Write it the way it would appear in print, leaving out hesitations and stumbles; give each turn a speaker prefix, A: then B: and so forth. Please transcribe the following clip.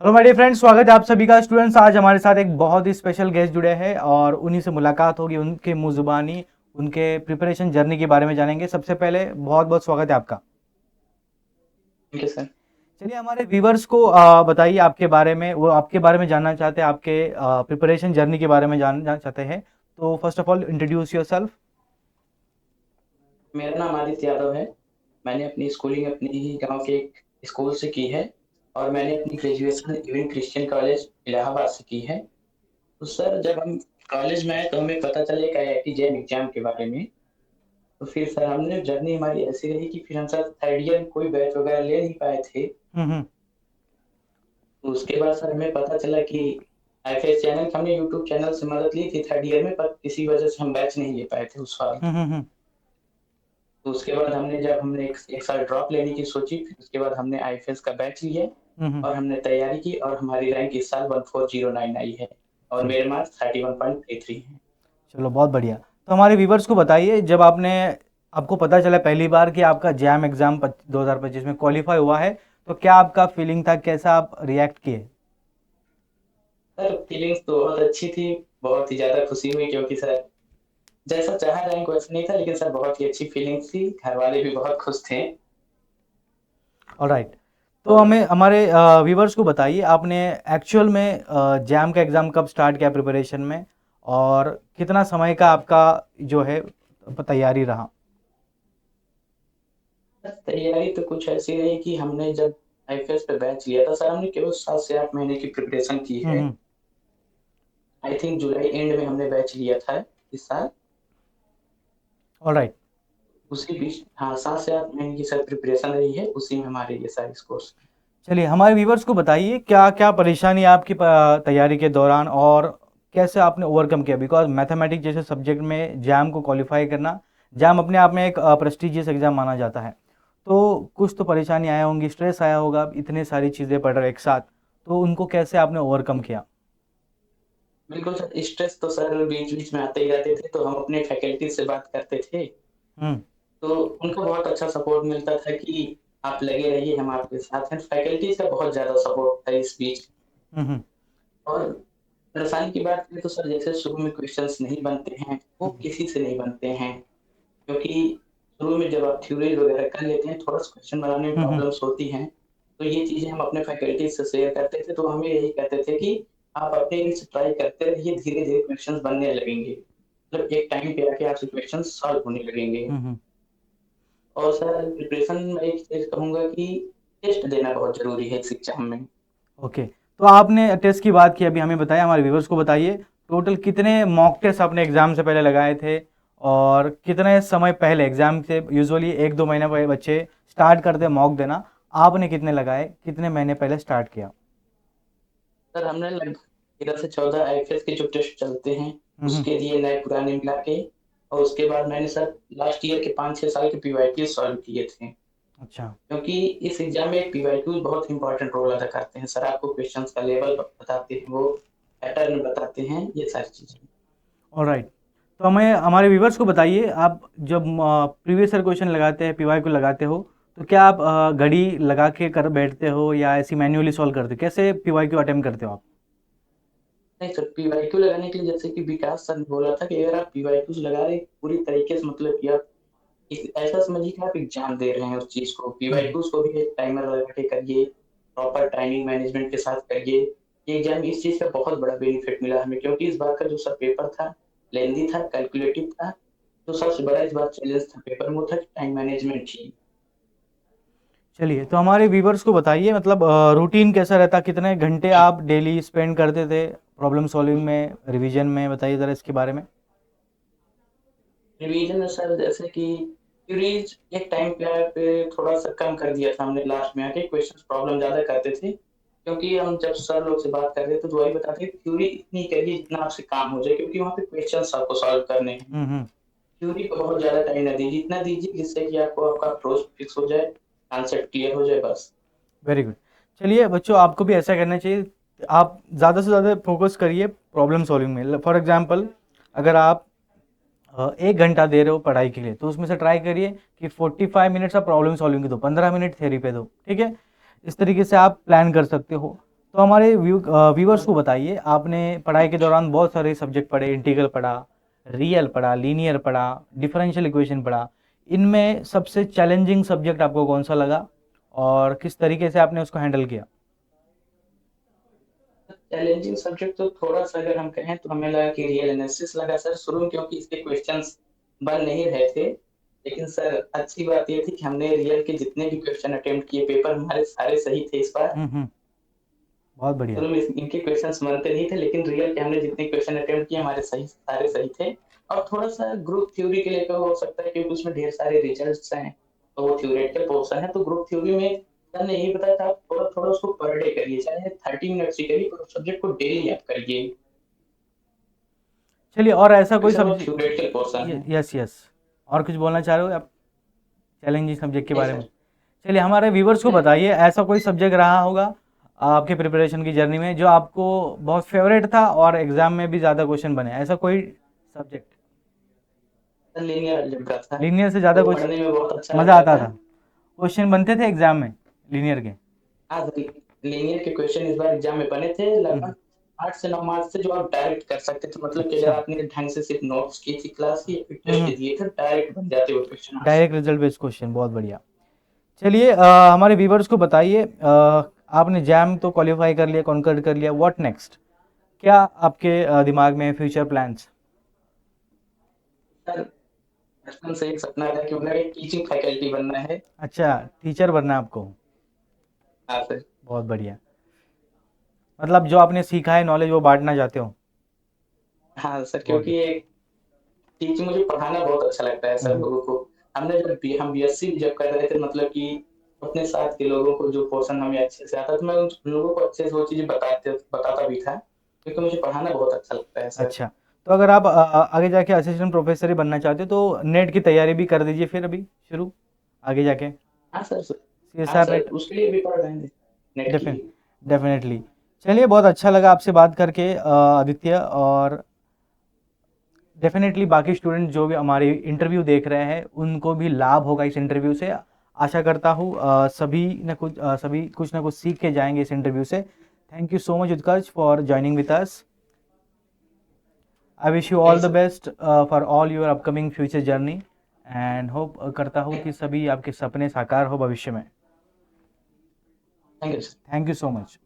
A: Hello my dear friends, स्वागत है आप सभी का। स्टूडेंट्स, आज हमारे साथ एक बहुत ही स्पेशल गेस्ट जुड़े हैं और उन्हीं से मुलाकात होगी। उनके मुंह जुबानी उनके प्रिपरेशन जर्नी के बारे में जानेंगे। सबसे पहले बहुत बहुत स्वागत है आपका।
B: Thank you sir.
A: चलिए, हमारे व्यूवर्स को बताइए आपके बारे में। वो आपके बारे में जानना चाहते हैं, आपके प्रिपरेशन जर्नी के बारे में जानना चाहते हैं। तो first of all introduce your self.
B: मेरा नाम आदित्य यादव है। मैंने अपनी स्कूलिंग अपने ही गांव के एक स्कूल से की है और मैंने अपनी graduation even Christian college Allahabad से की है। तो सर, जब हम कॉलेज में आए तो हमें पता चला एक आईआईटी जैम एग्जाम के बारे में। तो फिर सर हमने जर्नी हमारी ऐसी रही कि फिर हम सर थर्ड ईयर में कोई बैच वगैरह ले नहीं पाए थे।
A: हम्म।
B: तो उसके बाद सर हमें पता चला कि आईएफएस चैनल, हमने यूट्यूब चैनल से मदद ली थी थर्ड ईयर में, पर किसी वजह से हम बैच नहीं ले पाए थे उस साल।
A: हम्म।
B: तो उसके बाद हमने एक साल ड्रॉप लेने की सोची, फिर उसके बाद हमने आईएफएस का बैच लिया
A: हम्म।
B: और हमने तैयारी की और हमारी रैंक इस साल 1409 आई है और
A: चलो,
B: मेरे मार्क्स 31.33 हैं।
A: चलो बहुत बढ़िया। तो हमारे व्यूवर्स को बताइए, जब आपको पता चला पहली बार कि आपका जैम एग्जाम 2025 में क्वालिफाई हुआ है, तो क्या आपका फीलिंग था, कैसा आप रिएक्ट किए?
B: सर फीलिंग्स तो बहुत अच्छी थी। बहुत ही ज्यादा खुशी हुई क्योंकि सर जैसा चाहा रैंक वैसा नहीं था, लेकिन सर बहुत ही अच्छी फीलिंग्स थी। घर वाले भी बहुत खुश थे।
A: ऑलराइट। तो
B: और
A: हमें हमारे व्यूवर्स को बताइए, आपने एक्चुअल में जैम का एग्ज़ाम कब स्टार्ट किया प्रिपरेशन में, और कितना समय का आपका जो है तैयारी रहा?
B: तैयारी तो कुछ ऐसी रही कि हमने जब आईएफएस पे बैच लिया था सर, हमने केवल 7 से 8 महीने की प्रिपरेशन की है।
A: हम्म।
B: आई थिंक जुलाई एंड में हमने बैच लिया था इस साल।
A: ऑलराइट।
B: उसी बीच हाँ, 7 से 8 महीने की सर प्रिपरेशन रही है, उसी में हमारे ये सारे कोर्स।
A: चलिए, हमारे व्यूवर्स को बताइए क्या क्या परेशानी आपकी तैयारी के दौरान, और कैसे आपने ओवरकम किया। बिकॉज मैथमेटिक्स जैसे सब्जेक्ट में जैम को क्वालिफाई करना, जैम अपने आप में एक प्रेस्टिजियस एग्जाम माना जाता है। तो कुछ तो परेशानी आया होंगी, स्ट्रेस आया होगा, इतने सारी चीज़ें पढ़ रहे एक साथ। तो उनको कैसे आपने ओवरकम किया?
B: बिल्कुल सर, स्ट्रेस तो सर बीच बीच में आते ही रहते थे, तो हम अपने फैकल्टी से बात करते थे।
A: हम्म।
B: तो उनका बहुत अच्छा सपोर्ट मिलता था कि आप लगे रहिए, हम आपके साथ हैं। फैकल्टी का बहुत ज्यादा सपोर्ट था इस बीच।
A: हम्म।
B: और परेशानी की बात करें तो सर, जैसे शुरू में क्वेश्चंस नहीं बनते हैं, वो
A: हम्म।
B: किसी से नहीं बनते हैं। क्योंकि शुरू में जब आप थ्योरी वगैरह कर लेते हैं, थोड़ा सा क्वेश्चन बनाने में
A: हम्म।
B: प्रॉब्लम्स होती हैं। तो ये चीजें हम अपने फैकल्टी से शेयर करते थे, तो हमें यही कहते थे कि आप अपने एंड से ट्राई करते रहिए, धीरे धीरे क्वेश्चंस बनने लगेंगे। मतलब एक टाइम पे आके आपसे क्वेश्चन सॉल्व होने लगेंगे।
A: हम्म।
B: और सर प्रिपरेशन में एक चीज कहूंगा कि टेस्ट देना बहुत जरूरी है इस एग्जाम में।
A: ओके, तो आपने टेस्ट की बात की, अभी हमें बताया, हमारे व्यूवर्स को बताइए टोटल कितने मॉक टेस्ट आपने एग्जाम से पहले लगाए थे, और कितने समय पहले एग्जाम से। यूजुअली 1-2 महीने पहले बच्चे स्टार्ट करते मॉक देना, आपने कितने लगाए, कितने महीने पहले स्टार्ट किया?
B: सर हमने लगभग 13 से 14 आईएफएस के जो टेस्ट चलते हैं
A: हम्म।
B: उसके लिए नए पुराने मिला के, और उसके बाद मैंने सर लास्ट ईयर के 5-6 साल के पीवाईक्यू सॉल्व किए थे।
A: अच्छा।
B: क्योंकि इस एग्जाम में पीवाईक्यू बहुत इंपॉर्टेंट रोल अदा करते हैं सर। आपको क्वेश्चंस का लेवल बताते हैं, वो पैटर्न बताते हैं, ये सारी चीजें।
A: ऑलराइट। तो हमें हमारे व्यूवर्स को बताइए, आप जब प्रीवियस ईयर क्वेश्चन लगाते हैं, पीवाई को लगाते हो, तो क्या आप घड़ी लगा के कर बैठते हो या ऐसी मैन्युअली सॉल्व करते हो? कैसे पीवाई क्यू अटेम्प्ट करते हो आप?
B: नहीं सर, पीवाईक्यू लगाने के लिए जैसे कि विकास सर ने बोला था कि अगर आप पीवाईक्यू लगा रहे पूरी तरीके से, मतलब कि आप ऐसा समझिए कि आप एग्जाम दे रहे हैं उस चीज को।
A: हम्म।
B: पीवाईक्यूज को भी एक टाइमर लगा के करिए, प्रॉपर टाइमिंग मैनेजमेंट के साथ करिए। ये एग्जाम इस चीज का बहुत बड़ा बेनिफिट मिला हमें, क्योंकि इस बार का जो सर पेपर था लेंदी था, कैलकुलेटिव था। तो सबसे बड़ा इस बार चैलेंज था पेपर में वो था कि टाइम मैनेजमेंट ही।
A: चलिए, तो हमारे व्यूवर्स को बताइए, मतलब रूटीन कैसा रहता, कितने घंटे आप डेली स्पेंड करते थे प्रॉब्लम सॉल्विंग में, रिवीजन में? बताइए ज़रा इसके बारे में।
B: रिवीजन में सर जैसे कि क्यूरीज एक टाइम पे थोड़ा सा कम कर दिया था हमने, लास्ट में आके क्वेश्चन प्रॉब्लम ज्यादा करते थे। क्योंकि हम जब सर लोग से बात कर रहे थे तो वही बताते थे थ्योरी इतनी करिए जितना आपसे काम हो जाए, क्योंकि वहाँ पे क्वेश्चन आपको सॉल्व करने हैं।
A: हम्म।
B: थ्योरी को बहुत ज्यादा टाइम ना दीजिए, इतना दीजिए जिससे कि आपको आपका अप्रोच फिक्स हो जाए, कॉन्सेप्ट क्लियर हो जाए, बस।
A: Very good. चलिए बच्चों, आपको भी ऐसा करना चाहिए। आप ज़्यादा से ज़्यादा फोकस करिए प्रॉब्लम सॉल्विंग में। फॉर एग्जांपल, अगर आप 1 घंटा दे रहे हो पढ़ाई के लिए, तो उसमें से ट्राई करिए कि 45 मिनट्स आप प्रॉब्लम सॉल्विंग की दो, 15 मिनट थ्योरी पे दो। ठीक है? इस तरीके से आप प्लान कर सकते हो। तो हमारे व्यूवर्स को बताइए, आपने पढ़ाई के दौरान बहुत सारे सब्जेक्ट पढ़े, इंटीग्रल पढ़ा, रियल पढ़ा, लीनियर पढ़ा, डिफरेंशियल इक्वेशन पढ़ा। इनमें सबसे चैलेंजिंग सब्जेक्ट आपको कौन सा लगा और किस तरीके से आपने उसको हैंडल किया?
B: चैलेंजिंग सब्जेक्ट तो थोड़ा सा अगर हम कहें तो हमें लगा कि रियल एनालिसिस लगा सर शुरू में, क्योंकि इसके क्वेश्चंस बन नहीं रहे थे। लेकिन सर अच्छी बात ये थी कि हमने रियल के जितने भी क्वेश्चन अटेम्प्ट किए, पेपर हमारे सारे सही थे इस बार।
A: बहुत बढ़िया।
B: शुरू में इनके क्वेश्चंस बनते नहीं थे, लेकिन रियल के हमने जितने क्वेश्चन अटेम्प्ट किए हमारे सारे सही थे। और थोड़ा सा ग्रुप थ्योरी के लेकर हो सकता है क्योंकि उसमें ढेर सारे रिजल्ट्स हैं, तो वो थ्योरेटिकल पोर्शन है। तो ग्रुप थ्योरी में सर ने यही बताया था आप थोड़ा थोड़ा उसको पर डे करिए, चाहे 30 मिनट से करिए, पर सब्जेक्ट को डेली आप करिए।
A: चलिए, और ऐसा कोई
B: सर वो
A: सब्जेक्ट?
B: थ्योरेटिकल पोर्शन है।
A: Yes yes. और कुछ बोलना चाह रहे हो आप चैलेंजिंग सब्जेक्ट के
B: नहीं
A: बारे में?
B: सर।
A: चलिए, हमारे व्यूवर्स को
B: नहीं।
A: बताइए, ऐसा कोई सब्जेक्ट रहा होगा आपके प्रिपरेशन की जर्नी में जो आपको बहुत फेवरेट था और एग्जाम में भी ज़्यादा क्वेश्चन बने, ऐसा कोई सब्जेक्ट?
B: सर लीनियर अलजेब्रा था,
A: लीनियर से ज़्यादा
B: वो
A: कुछ
B: पढ़ने में बहुत अच्छा
A: मज़ा
B: लगता
A: आता
B: था।
A: था? क्वेश्चन बनते थे एग्जाम में लीनियर के?
B: हाँ सर, लीनियर के क्वेश्चन इस बार एग्जाम में बने थे
A: हम्म,
B: लगभग 8 से 9 मार्क्स से, जो आप डायरेक्ट कर सकते थे। मतलब कि
A: अच्छा।
B: अगर आपने ढंग से सिर्फ नोट्स की थी क्लास की या फिर टेस्ट
A: हम्म,
B: दिए थे, डायरेक्ट बन जाते वो question answer.
A: Direct result based question, बहुत बढ़िया। चलिए, हमारे व्यूवर्स को बताइए, आपने जैम तो क्वालिफाई कर लिया, कॉन्कर कर लिया, व्हाट नेक्स्ट? क्या आपके दिमाग में फ्यूचर प्लान्स?
B: सर बचपन से एक सपना था कि मतलब एक टीचिंग फैकल्टी बनना है।
A: अच्छा, टीचर बनना है आपको?
B: हाँ सर।
A: बहुत बढ़िया। मतलब जो आपने सीखा है नॉलेज वो बांटना चाहते हो?
B: हाँ सर,
A: बहुत
B: क्योंकि
A: अच्छा।
B: एक टीचिंग मुझे पढ़ाना बहुत अच्छा लगता है सर
A: हम्म,
B: लोगों को। हम बीएससी जब कर रहे थे, मतलब कि अपने साथ के लोगों को जो पोर्शन हमें अच्छे से आता था, मैं उन लोगों को अच्छे से वो चीजें बताता भी था, क्योंकि मुझे पढ़ाना बहुत अच्छा लगता है सर।
A: अच्छा। तो अगर आप आगे जाके असिस्टेंट प्रोफेसर ही बनना चाहते हो तो नेट की तैयारी भी कर दीजिए फिर अभी शुरू, आगे जाके
B: हाँ सर सर। हाँ
A: CSR
B: सर,
A: नेट।
B: उसके लिए भी पढ़ रहे हैं नेट की।
A: डेफिनेटली। चलिए, बहुत अच्छा लगा आपसे बात करके आदित्य, और डेफिनेटली बाकी स्टूडेंट जो भी हमारे इंटरव्यू देख रहे हैं उनको भी लाभ होगा इस इंटरव्यू से। आशा करता हूँ सभी कुछ ना कुछ सीख के जाएंगे इस इंटरव्यू से। Thank you so much Utkarsh for joining with us. I wish you all
B: thank
A: the
B: sir.
A: Best for all your upcoming future journey, and hope करता हूँ कि सभी आपके सपने साकार हो भविष्य में।
B: Thank you sir.
A: Thank you so much.